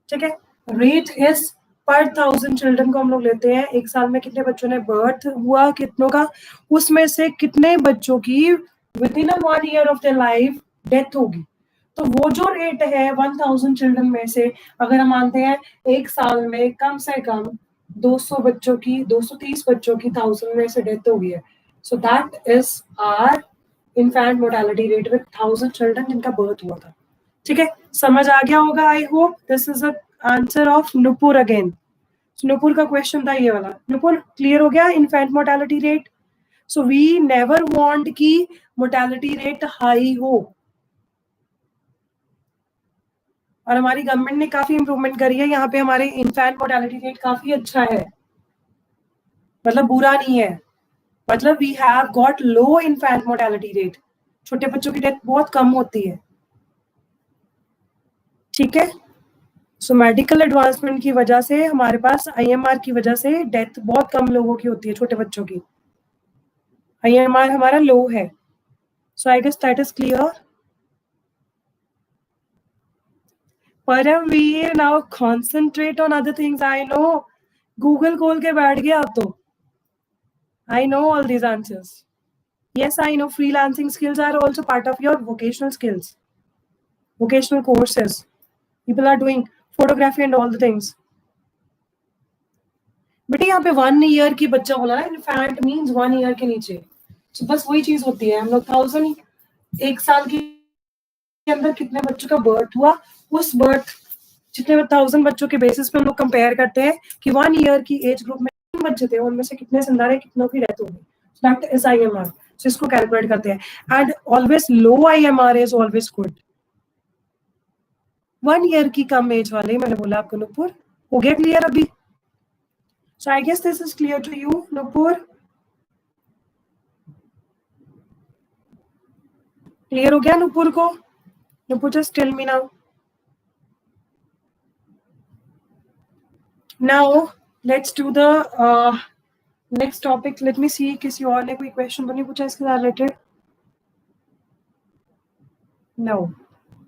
ठीक है, रेट इज पर 1000 चिल्ड्रन को हम लोग लेते हैं. एक साल में कितने बच्चों ने बर्थ हुआ, कितनों का, उसमें से कितने बच्चों की with in 1 year of their life death होगी. तो वो जो रेट है 1000 चिल्ड्रन में से, अगर हम मानते हैं एक साल में कम से कम 200 बच्चों की, 230 बच्चों की 1000 में से डेथ हो गई है. So that is our infant mortality rate with 1000 children जिनका बर्थ हुआ था. ठीक है, समझ आ गया होगा. I hope this is a answer of Nupur again. Nupur का क्वेश्चन था ये वाला. नुपुर, क्लियर हो गया infant mortality rate. So we never want की मोर्टेलिटी रेट हाई हो. और हमारी गवर्नमेंट ने काफी इंप्रूवमेंट करी है, यहाँ पे हमारे इन्फेंट मोर्टेलिटी रेट काफी अच्छा है, मतलब बुरा नहीं है, मतलब we have got low infant mortality rate, छोटे बच्चों की डेथ बहुत कम होती है, ठीक है। सो मेडिकल एडवांसमेंट की वजह से हमारे पास IMR की वजह से डेथ बहुत कम लोगों की होती है, छोटे बच्चों की, IMR हमारा लो है। So I guess that is clear. Paramveer, now concentrate on other things. I know Google खोल के बैठ गया आप तो। I know all these answers. Yes, I know freelancing skills are also part of your vocational skills, vocational courses. People are doing photography and all the things. बेटे यहाँ पे 1 ईयर की बच्चा बोला ना, इन्फैंट मीन्स 1 ईयर के नीचे, तो बस वही चीज होती है। हम लोग 1000 एक साल के अंदर कितने बच्चों का बर्थ हुआ, उस बर्थ जितने 1000 बच्चों के बेसिस पे हम लोग कंपेयर करते हैं कि 1 ईयर की एज ग्रुप में बच्चे थे, उनमें से कितने जिंदा रहे, कितनों की डेथ हो गई, दैट इज IMR। सो इसको कैलकुलेट करते हैं, and always low IMR is always good. 1 year की कम एज वाले मैंने बोला आपको नुपुर, हो गया क्लियर अभी? So I guess this is clear to you Nupur, clear हो गया नुपुर को? Nupur just tell me now. Now let's do the next topic. Let me see किसी और ने कोई क्वेश्चन तो नहीं पूछा इसके साथ related? No.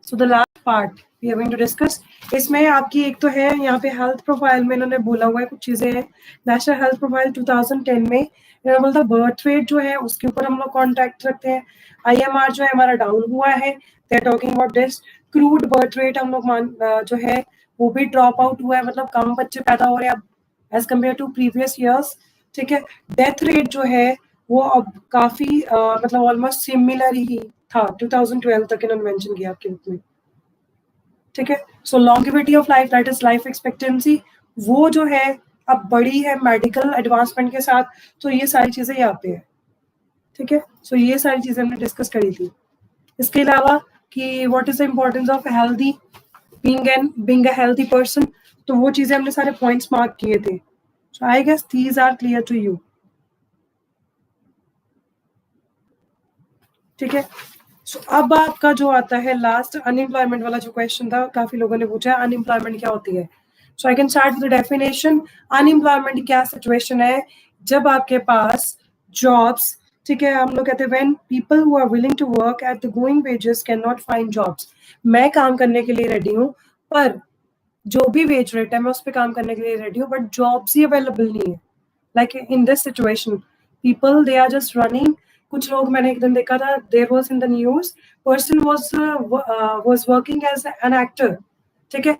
So the last part we are going to discuss. इसमें आपकी एक तो है यहाँ पे हेल्थ प्रोफाइल में इन्होंने बोला हुआ है कुछ चीजें हैं। नेशनल हेल्थ प्रोफाइल 2010 में इन्होंने बोला था बर्थ रेट जो है उसके ऊपर हम लोग कॉन्टैक्ट रखते हैं, IMR जो है हमारा डाउन हुआ है, they are talking about this. Crude birth rate हम लोग जो है वो भी ड्रॉप आउट हुआ है, मतलब कम बच्चे पैदा हो रहे हैं अब as compare to previous years, ठीक है। डेथ रेट जो है वो अब काफी मतलब ऑलमोस्ट सिमिलर ही था 2012 तक इन्होंने मेंशन किया आपके बुक में, ठीक है। So longevity of life, that is life expectancy, वो जो है अब बड़ी है मेडिकल एडवांसमेंट के साथ, तो ये सारी चीजें यहाँ पे है, ठीक है। सो ये सारी चीजें हमने डिस्कस करी थी। इसके अलावा कि what is the importance of healthy being a healthy person, तो वो चीजें हमने सारे पॉइंट्स मार्क किए थे। So I guess these are clear to you, ठीक है। सो अब आपका जो आता है लास्ट अनएम्प्लॉयमेंट वाला जो क्वेश्चन था, काफी लोगों ने पूछा है अनएम्प्लॉयमेंट क्या होती है। So I can start with the definition. Unemployment क्या सिचुएशन है जब आपके पास जॉब्स, ठीक है, हम लोग कहते हैं when people who are willing to work at the going wages can not find jobs. मैं काम करने के लिए रेडी हूँ, पर जो भी वेज रेट है मैं उस पर काम करने के लिए रेडी हूँ, बट जॉब्स ही अवेलेबल नहीं है। Like in this situation people they are just running. कुछ लोग मैंने एक दिन देखा था, there was in the news, person was working as an actor, ठीक है,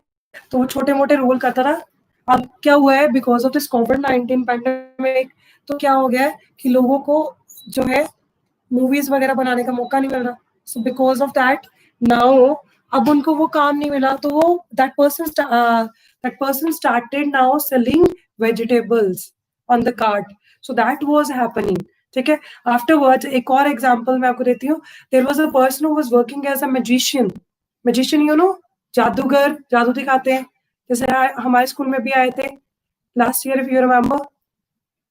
तो वो छोटे मोटे रोल करता था। अब क्या हुआ है, because of this covid pandemic, तो क्या हो गया है कि लोगों को जो है मूवीज वगैरह बनाने का मौका नहीं मिल रहा। So because of that now अब उनको वो काम नहीं मिला, तो वो that person started now selling vegetables on the cart. So that was happening, ठीक है। आफ्टरवर्ड्स एक और एग्जांपल मैं आपको देती हूँ। There was a person who was working as a magician, you know, जादूगर, जादू दिखाते हैं, जैसे हमारे स्कूल में भी आए थे last year if you remember,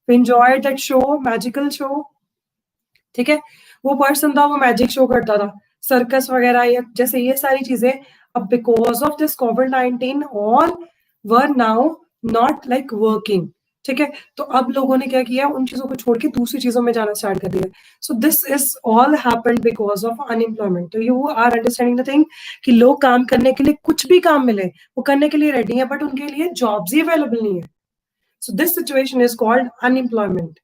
we enjoyed that show, magical show, ठीक है। वो पर्सन था, वो मैजिक शो करता था, सर्कस वगैरह या जैसे ये सारी चीजें। अब because of this covid all were now not like working, ठीक है। तो अब लोगों ने क्या किया, उन चीजों को छोड़ के दूसरी चीजों में जाना स्टार्ट कर दिया। So this is all happened because of unemployment. तो you are understanding the thing कि लोग काम करने के लिए, कुछ भी काम मिले वो करने के लिए रेडी है, बट उनके लिए जॉब्स ही अवेलेबल नहीं है। So this situation is called unemployment.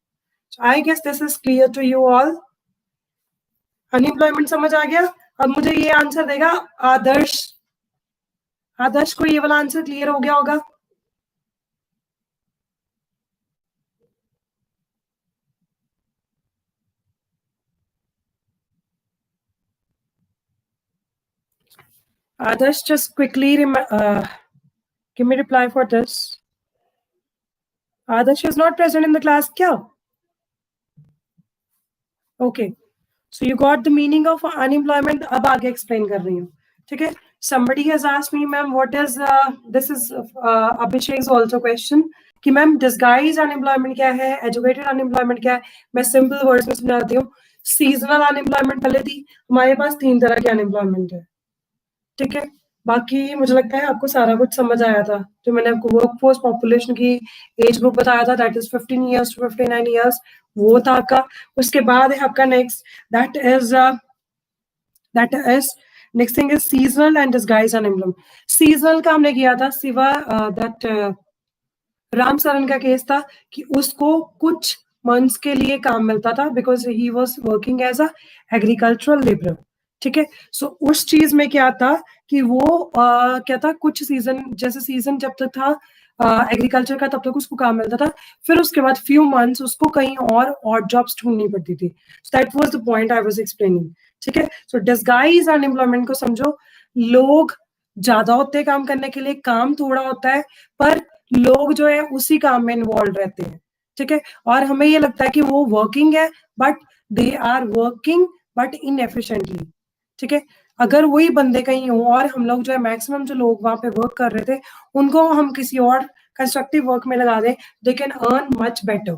I guess this is clear to you all. Unemployment समझ आ गया? अब मुझे ये आंसर देगा आदर्श। आदर्श को ये वाला आंसर क्लियर हो गया होगा? Adarsh, just quickly give me reply for this. Adarsh is not present in the class, kya? Okay. So you got the meaning of unemployment. अब आगे explain कर रही हूँ, ठीक है? Somebody has asked me, ma'am, what is this is Abhishek's also question कि मैम डिस्गाइज अनएम्प्लॉयमेंट क्या है, एजुकेटेड अनएम्प्लॉयमेंट क्या है. मैं सिंपल वर्ड्स में समझाती हूँ. सीजनल अनएम्प्लॉयमेंट पहले थी. हमारे पास 3 तरह की अनएम्प्लॉयमेंट है. ठीक है. बाकी मुझे लगता है आपको सारा कुछ समझ आया था. जो मैंने आपको वर्कफोर्स पॉपुलेशन की एज ग्रुप बताया था, that is 15 years to 59 years, वो था आपका. उसके बाद है आपका next, that is next thing is seasonal and disguise unemployment. Seasonal का हमने किया था सिवा दैट राम सरन का केस था कि उसको कुछ मंथ्स के लिए काम मिलता था because he was working as a agricultural labourer. ठीक है. सो उस चीज में क्या था कि वो क्या था, कुछ सीजन, जैसे सीजन जब तक था एग्रीकल्चर का तब तक उसको काम मिलता था. फिर उसके बाद फ्यू मंथ्स उसको कहीं और ऑड जॉब्स ढूंढनी पड़ती थी. सो that was the point I was explaining. ठीक है. सो डिस्गाइज अनएम्प्लॉयमेंट को समझो, लोग ज्यादा होते हैं काम करने के लिए, काम थोड़ा होता है, पर लोग जो है उसी काम में इन्वॉल्व रहते हैं. ठीक है. और हमें ये लगता है कि वो वर्किंग है, but they are working but inefficiently. ठीक है. अगर वही बंदे कहीं हो और हम लोग जो है मैक्सिमम जो लोग वहां पे वर्क कर रहे थे उनको हम किसी और कंस्ट्रक्टिव वर्क में लगा दें, they can earn much better.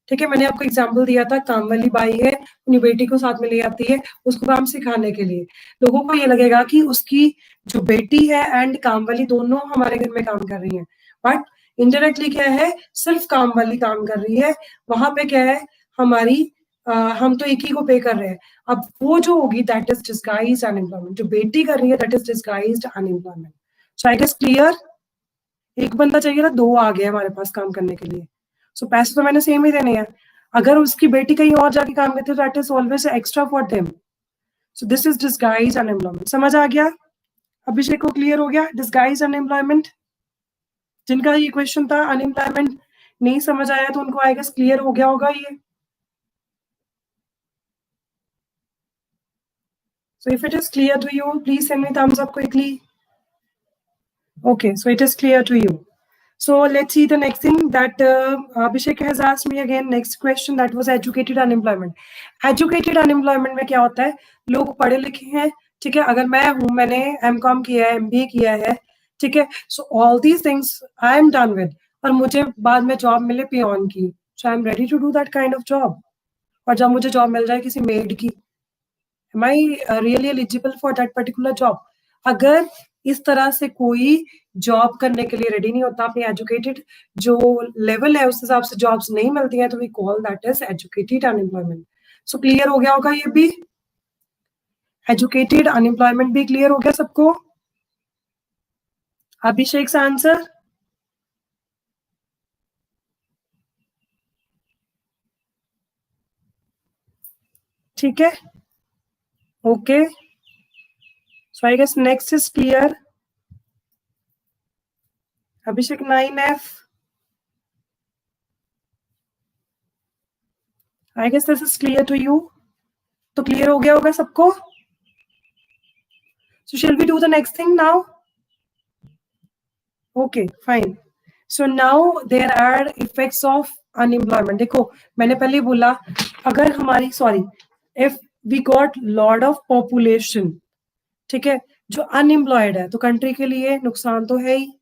ठीक है. मैंने आपको एग्जांपल दिया था, काम वाली बाई है, अपनी बेटी को साथ में ले आती है उसको काम सिखाने के लिए. लोगों को ये लगेगा कि उसकी जो बेटी है एंड काम वाली दोनों हमारे घर में काम कर रही हैं, बट इनडायरेक्टली क्या है, सिर्फ काम वाली काम कर रही है. वहां पे क्या है, हमारी हम तो एक ही को पे कर रहे हैं. अब वो जो होगी दैट इज डिस्गाइज्ड अनएम्प्लॉयमेंट. जो बेटी कर रही है that is disguised unemployment. So I guess clear. एक बंदा चाहिए था, 2 आ गए हमारे पास काम करने के लिए. सो पैसे तो मैंने सेम ही देने हैं. अगर उसकी बेटी कहीं और जाके काम करती है तो that is always extra for them. So this is disguised unemployment. समझ आ गया अभिषेक को? क्लियर हो गया डिस्गाइज्ड अनएम्प्लॉयमेंट? जिनका ये क्वेश्चन था अनएम्प्लॉयमेंट नहीं समझ आया तो उनको आई गेस क्लियर हो गया होगा ये. So if it is clear to you, please send me thumbs up quickly. Okay, so it is clear to you. So let's see the next thing that Abhishek has asked me again. Next question, that was educated unemployment. Educated unemployment में क्या होता है? लोग पढ़े लिखे हैं. ठीक है. अगर मैं हूँ, मैंने M.Com किया है, MBA किया है. ठीक है. So all these things I am done with. और मुझे बाद में जॉब मिले पियोन की, so I am ready to do that kind of job. और जब मुझे जॉब मिल जाए किसी मेड की, am I really eligible for that particular job? अगर इस तरह से कोई जॉब करने के लिए रेडी नहीं होता, अपनी एजुकेटेड जो लेवल है उस हिसाब से जॉब्स नहीं मिलती हैं, तो we call that as educated unemployment. So clear हो गया होगा ये भी. एजुकेटेड अनएम्प्लॉयमेंट भी क्लियर हो गया सबको? अभिषेक का आंसर. ठीक है. Okay. So I guess next is clear. Abhishek 9F. I guess this is clear to you. तो क्लियर हो गया होगा सबको. So shall we do the next thing now? Okay, fine. So now there are effects of unemployment. देखो मैंने पहले बोला, अगर हमारी if we got lot of population, ठीक है, जो अनएम्प्लॉयड है, तो कंट्री के लिए नुकसान तो है ही,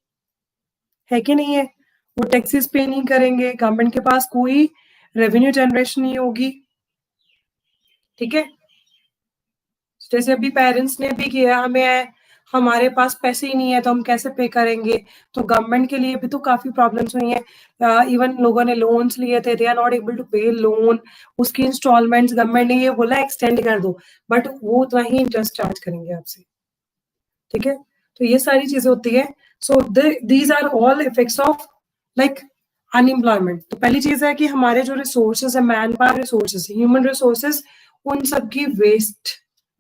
है कि नहीं है? वो टैक्सेस पे नहीं करेंगे, गवर्नमेंट के पास कोई रेवेन्यू जनरेशन नहीं होगी. ठीक है. जैसे अभी पेरेंट्स ने भी किया, हमारे पास पैसे ही नहीं है तो हम कैसे पे करेंगे. तो गवर्नमेंट के लिए भी तो काफी प्रॉब्लम्स हुई हैं. इवन लोगों ने लोन्स लिए थे, they are not able to pay loan. उसकी इंस्टॉलमेंट्स गवर्नमेंट ने ये बोला एक्सटेंड कर दो, बट वो उतना ही इंटरेस्ट चार्ज करेंगे आपसे. ठीक है. तो ये सारी चीजें होती है. So these are all effects of like unemployment. तो पहली चीज है कि हमारे जो रिसोर्सेज है, man power resources, human resources, उन सबकी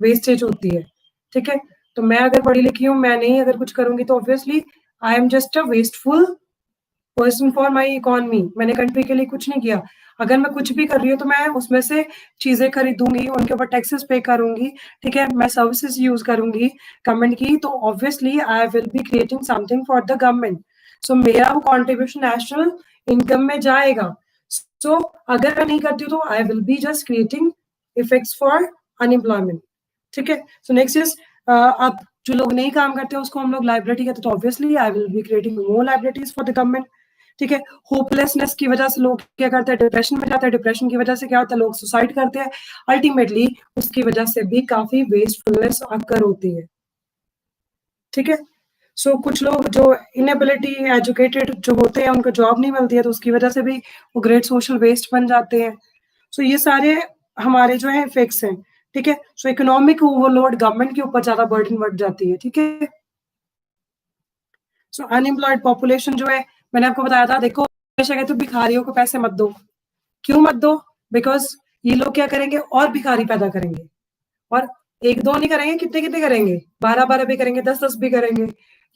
वेस्टेज होती है. ठीक है. तो मैं अगर पढ़ी लिखी हूँ, मैं नहीं अगर कुछ करूंगी तो obviously I am just a wasteful person for my economy. मैंने कंट्री के लिए कुछ नहीं किया. अगर मैं कुछ भी कर रही हूँ तो मैं उसमें से चीजें खरीदूंगी, उनके ऊपर टैक्सेस पे करूंगी. ठीक है. मैं सर्विसेज यूज करूंगी गवर्नमेंट की, तो obviously I will be creating something for the government. So मेरा वो कॉन्ट्रीब्यूशन नेशनल इनकम में जाएगा. सो अगर मैं नहीं करती हूँ तो आई will be just creating effects for unemployment. ठीक है. सो नेक्स्ट इज, अब जो लोग नहीं काम करते हैं उसको हम लोग लाइबिलिटी कहते हैं, तो obviously I will be creating more liabilities for the government. ठीक है, होपलेसनेस की वजह से लोग क्या करते हैं, डिप्रेशन में जाते हैं, डिप्रेशन की वजह से क्या होता है, लोग सुसाइड करते हैं, अल्टीमेटली उसकी वजह से भी काफी वेस्टफुलनेस आकर होती है। ठीक है, सो कुछ लोग जो इनएबिलिटी एजुकेटेड जो होते हैं उनको जॉब नहीं मिलती है, तो उसकी वजह से भी वो ग्रेट सोशल वेस्ट बन जाते हैं। सो ये सारे हमारे जो है इफेक्ट्स हैं। ठीक है, सो इकोनॉमिक ओवरलोड गवर्नमेंट के ऊपर ज्यादा बर्डन बढ़ जाती है। ठीक है, सो अनएम्प्लॉयड पॉपुलेशन जो है, मैंने आपको बताया था, देखो हमेशा कहते भिखारियों को पैसे मत दो। क्यों मत दो? बिकॉज ये लोग क्या करेंगे, और भिखारी पैदा करेंगे, और एक दो नहीं करेंगे, कितने कितने करेंगे, 12-12 भी करेंगे, 10-10 भी करेंगे।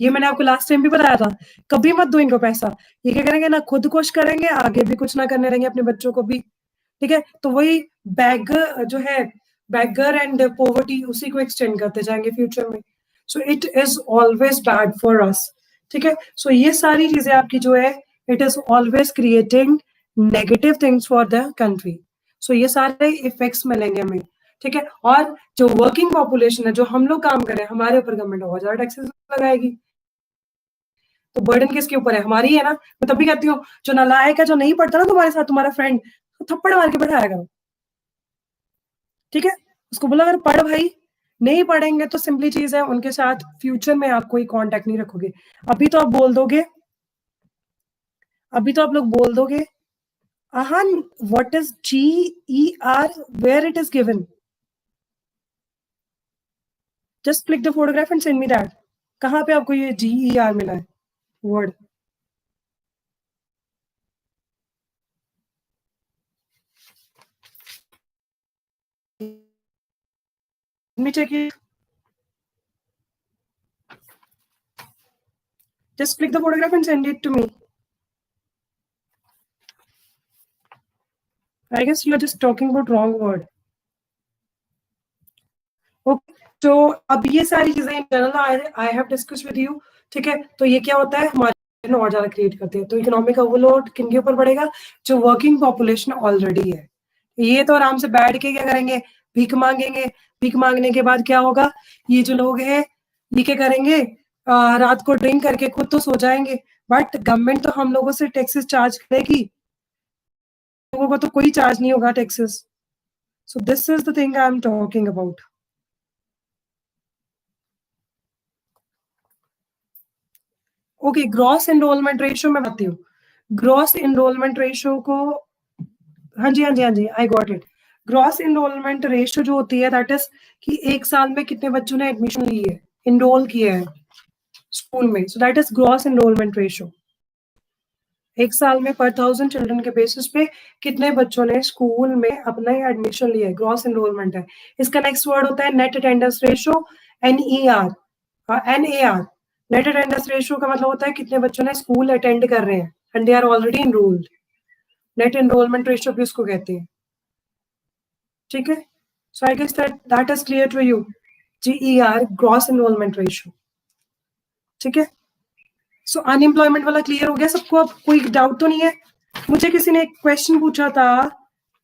ये मैंने आपको लास्ट टाइम भी बताया था। कभी मत दो इनको पैसा। ये क्या करेंगे ना, खुद कुछ करेंगे, आगे भी कुछ ना करने रहेंगे अपने बच्चों को भी। ठीक है, तो वही बैगर जो है, बैगर एंड पॉवर्टी, उसी को एक्सटेंड करते जाएंगे फ्यूचर में। So it is always bad for us. ठीक है, सो ये सारी चीजें आपकी जो है, it is always creating negative things for the country. So ये सारे इफेक्ट्स मिलेंगे हमें। ठीक है, और जो वर्किंग पॉपुलेशन है, जो हम लोग काम कर रहे हैं, हमारे ऊपर गवर्नमेंट बहुत ज्यादा टैक्सेस लगाएगी। तो बर्डन किसके ऊपर है? हमारी है ना। मैं तभी कहती हूँ, जो नालायक है, जो नहीं पढ़ता ना तुम्हारे साथ, तुम्हारा फ्रेंड, तो थप्पड़ मार के बैठाया करो। ठीक है, उसको बोला अगर पढ़ भाई, नहीं पढ़ेंगे तो सिंपली चीज है, उनके साथ फ्यूचर में आप कोई कांटेक्ट नहीं रखोगे। अभी तो आप बोल दोगे, अभी तो आप लोग बोल दोगे, Aahan what is GER, where it is given, just click the photograph and send me that. कहाँ पे आपको ये GER मिला है word? Let me check it. Just click the photograph and send it to me. I guess you are just talking about wrong word. Okay. तो अब ये सारी चीजें in general I have discuss with you. ठीक है, तो ये क्या होता है, हमारे और ज्यादा क्रिएट करते हैं। तो इकोनॉमिक ओवरलोड किन के ऊपर पड़ेगा? जो वर्किंग पॉपुलेशन ऑलरेडी है। ये तो आराम से बैठ के क्या करेंगे, भीख मांगेंगे। भीख मांगने के बाद क्या होगा, ये जो लोग हैं ये क्या करेंगे, रात को ड्रिंक करके खुद तो सो जाएंगे, बट गवर्नमेंट तो हम लोगों से टैक्सेस चार्ज करेगी, लोगों को तो कोई चार्ज नहीं होगा taxes. So this is the thing I am talking about. Okay, gross enrolment ratio मैं बताती हूँ। ग्रॉस एनरोलमेंट रेशियो को, हाँ जी हाँ जी हाँ जी, I got it. Gross enrolment ratio जो होती है, दैट इज कि एक साल में कितने बच्चों ने एडमिशन ली है, इनरोल किया है स्कूल में। सो that is gross enrolment ratio. एक साल में पर 1000 चिल्ड्रन के बेसिस पे कितने बच्चों ने स्कूल में अपना एडमिशन लिया है, ग्रॉस एनरोलमेंट है। इसका नेक्स्ट वर्ड होता है net attendance ratio, NER, NAR। Net attendance ratio का मतलब होता है कितने बच्चों ने स्कूल अटेंड कर रहे हैं and they are already enrolled. Net enrolment ratio भी उसको कहते हैं। ठीक है, so I guess that is clear to you. GER, gross enrolment ratio. ठीक है, सो अनएम्प्लॉयमेंट वाला क्लियर हो गया सबको? अब कोई डाउट तो नहीं है? मुझे किसी ने एक क्वेश्चन पूछा था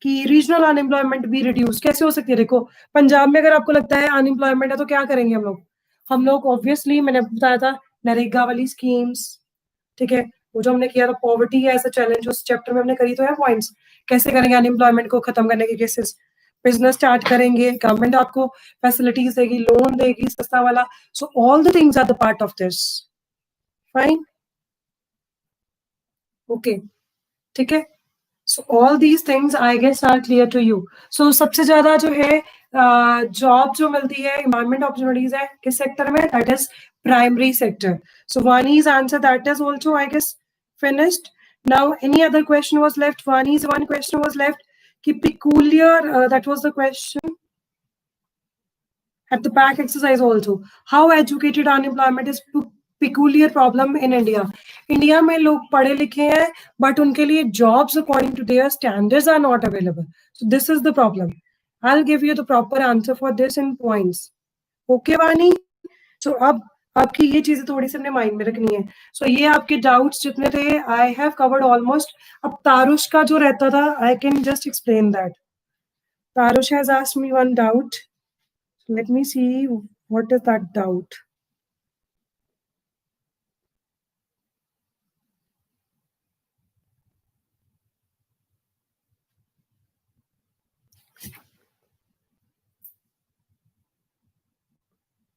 कि रीजनल अनएम्प्लॉयमेंट भी रिड्यूस कैसे हो सकती है। देखो, पंजाब में अगर आपको लगता है अनएम्प्लॉयमेंट है तो क्या करेंगे हम लोग? हम लोग ऑब्वियसली, मैंने बताया था, नरेगा वाली स्कीम्स। ठीक है, वो जो हमने किया था, पॉवर्टी है एज अ चैलेंज, उस चैप्टर में हमने करी तो है पॉइंट्स, कैसे करेंगे अनएम्प्लॉयमेंट को खत्म करने के केसेस। बिजनेस स्टार्ट करेंगे, गवर्नमेंट आपको फैसिलिटीज देगी, लोन देगी सस्ता वाला। So all the things are the part of this. Fine, okay, ठीक है। So all these things I guess are clear to you. So सबसे ज्यादा जो है जॉब जो मिलती है, एम्प्लॉयमेंट अपॉर्चुनिटीज है किस सेक्टर में? That is primary sector. So Vani's answer that is also I guess finished. Now any other question was left? Vani's one question was left कि peculiar, that was the question at the back exercise also. How educated unemployment is peculiar problem in India. India में लोग पढ़े लिखे हैं बट उनके लिए jobs according to their standards are not available. So this is the problem. I will give you the proper answer for this in points. Okay Wani? So अब आपकी ये चीजें थोड़ी सी अपने माइंड में रखनी है। सो ये आपके डाउट्स जितने थे आई हैव कवर्ड ऑलमोस्ट। अब तारुष का जो रहता था, I can just explain that. Tarush has asked me one doubt, let me see what is that doubt.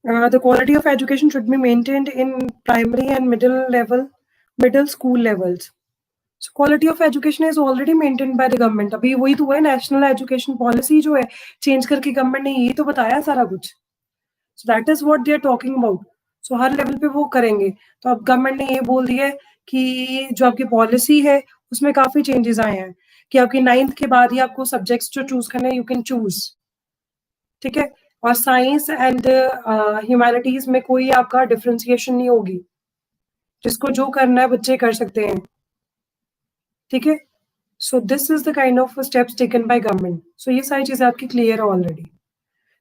The quality of education should be maintained in primary and middle school levels. So quality of education is already maintained by the government. अभी वही तो है national education policy जो है change करके government ने यही तो बताया सारा कुछ. So that is what they are talking about. So her level पे वो करेंगे. तो अब government ने ये बोल दिया है कि जो आपकी policy है उसमें काफी changes आए हैं कि आपकी 9th के बाद ही आपको subjects जो choose करने हैं you can choose. ठीक है. और साइंस एंड ह्यूमैनिटीज में कोई आपका डिफरेंशिएशन नहीं होगी. जिसको जो करना है बच्चे कर सकते हैं. ठीक है. So this is the kind of steps taken by government. So ये सारी चीजें आपकी क्लियर है already.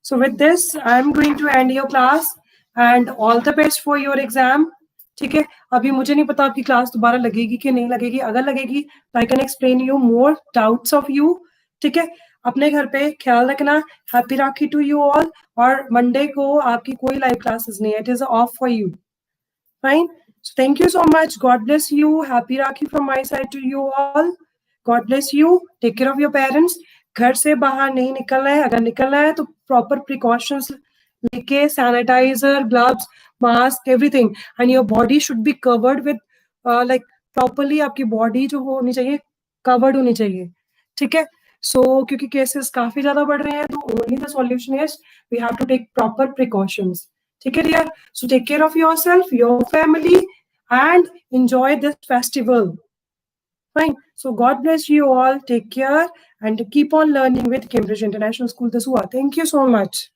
So with this I am going to end your class and all the best for your exam. ठीक है. अभी मुझे नहीं पता आपकी क्लास दोबारा लगेगी कि नहीं लगेगी. अगर लगेगी तो I can explain you more doubts of you. ठीक है. अपने घर पे ख्याल रखना. Happy Rakhi to you all. और मंडे को आपकी कोई लाइव क्लासेस नहीं है. It is off for you. Fine. So thank you so much. God bless you. Happy Rakhi from my side to you all. God bless you. Take care of your parents. घर से बाहर नहीं निकलना है. अगर निकलना है तो proper precautions लेके sanitizer, gloves, mask, everything. And your body should be covered with like properly. आपकी body जो होनी चाहिए covered होनी चाहिए. ठीक है. So क्योंकि cases काफी ज्यादा बढ़ रहे हैं तो only the solution is we have to take proper precautions. ठीक है dear. So take care of yourself, your family, and enjoy this festival. Fine. So God bless you all. Take care and keep on learning with Cambridge International School, Dasua. Thank you so much.